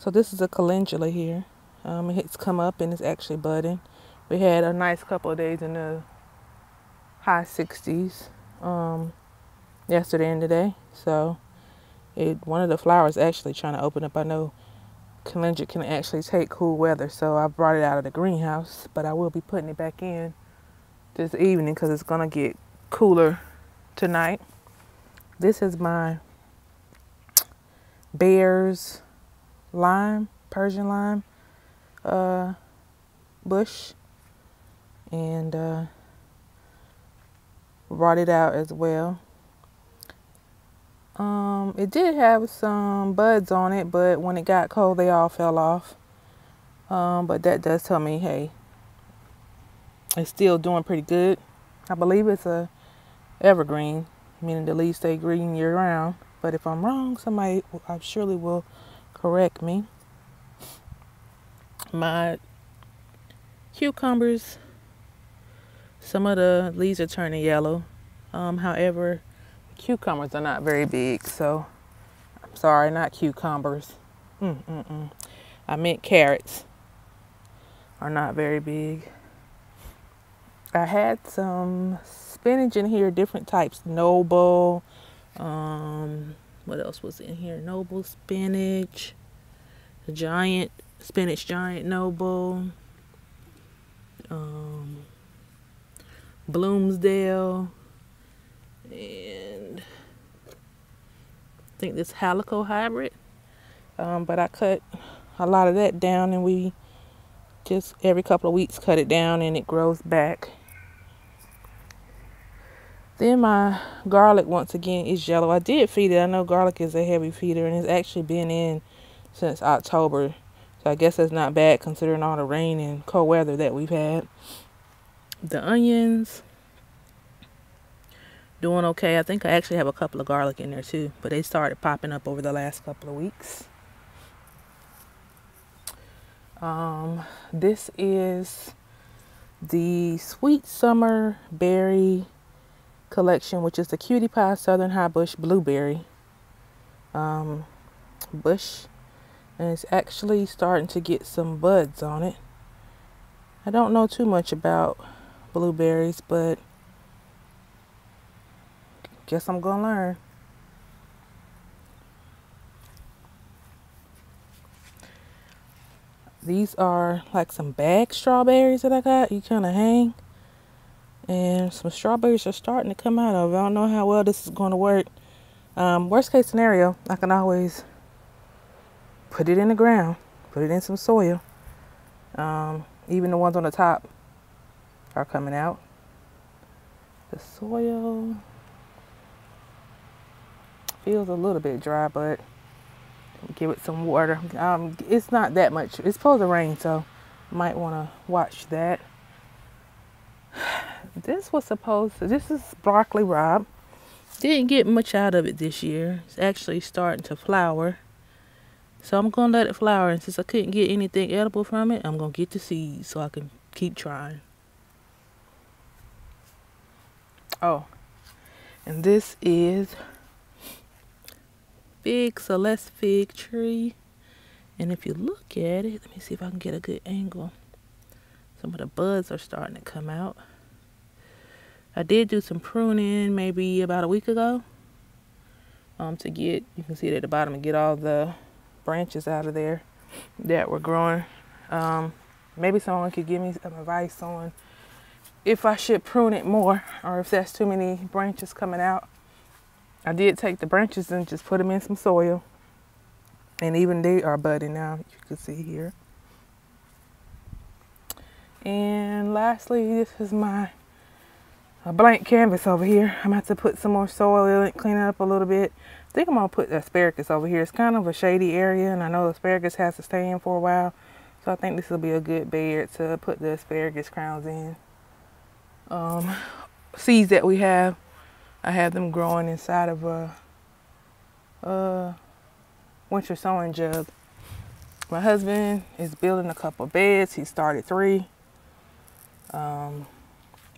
So this is a calendula here. It's come up and it's actually budding. We had a nice couple of days in the high 60s yesterday and today. So one of the flowers actually trying to open up. I know calendula can actually take cool weather, so I brought it out of the greenhouse, but I will be putting it back in this evening because it's gonna get cooler tonight. This is my Bear's lime, Persian lime bush, and brought it out as well. It did have some buds on it, but when it got cold they all fell off. But that does tell me, hey, it's still doing pretty good. I believe it's a evergreen, meaning the leaves stay green year round. But if I'm wrong, somebody I surely will correct me. My cucumbers, some of the leaves are turning yellow. However, cucumbers are not very big, so I'm sorry, not cucumbers. I meant carrots are not very big. I had some spinach in here, different types. Noble. What else was in here? Noble spinach. The giant spinach, giant noble. Bloomsdale. And I think this Halico hybrid. But I cut a lot of that down, and we just every couple of weeks cut it down and it grows back. Then my garlic, once again, is yellow. I did feed it. I know garlic is a heavy feeder, and it's actually been in since October. So I guess that's not bad considering all the rain and cold weather that we've had. The onions, doing okay. I think I actually have a couple of garlic in there too, but they started popping up over the last couple of weeks. This is the Sweet Summer Berry collection, which is the Cutie Pie Southern High Bush Blueberry bush, and it's actually starting to get some buds on it. I don't know too much about blueberries, but guess I'm gonna learn. These are like some bag strawberries that I got. You kind of hang. And some strawberries are starting to come out of it. I don't know how well this is going to work. Worst case scenario, I can always put it in the ground, put it in some soil. Even the ones on the top are coming out. The soil feels a little bit dry, but give it some water. It's not that much. It's supposed to rain, so might want to watch that. This is broccoli rabe. Didn't get much out of it this year. It's actually starting to flower. So I'm going to let it flower. And since I couldn't get anything edible from it, I'm going to get the seeds so I can keep trying. Oh, and this is big Celeste Fig Tree. And if you look at it, let me see if I can get a good angle. Some of the buds are starting to come out. I did do some pruning maybe about a week ago to get, you can see it at the bottom, and get all the branches out of there that were growing. Maybe someone could give me some advice on if I should prune it more or if that's too many branches coming out. I did take the branches and just put them in some soil, and even they are budding now, you can see here. And lastly, this is my blank canvas over here. I'm going to have to put some more soil in it, clean it up a little bit. I think I'm going to put the asparagus over here. It's kind of a shady area, and I know the asparagus has to stay in for a while. So I think this will be a good bed to put the asparagus crowns in. Seeds that we have, I have them growing inside of a winter sowing jug. My husband is building a couple beds. He started 3.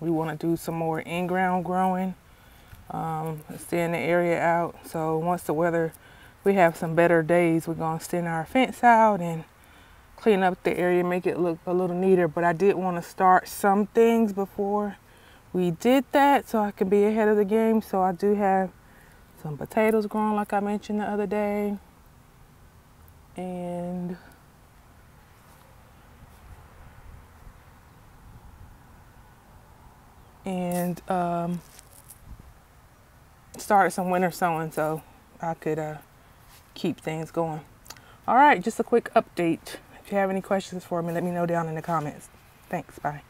We want to do some more in-ground growing, extend the area out. So once the weather we have some better days, we're going to extend our fence out and clean up the area, make it look a little neater. But I did want to start some things before we did that so I could be ahead of the game. So I do have some potatoes growing like I mentioned the other day. And started some winter sowing so I could keep things going. All right, just a quick update. If you have any questions for me, let me know down in the comments. Thanks, bye.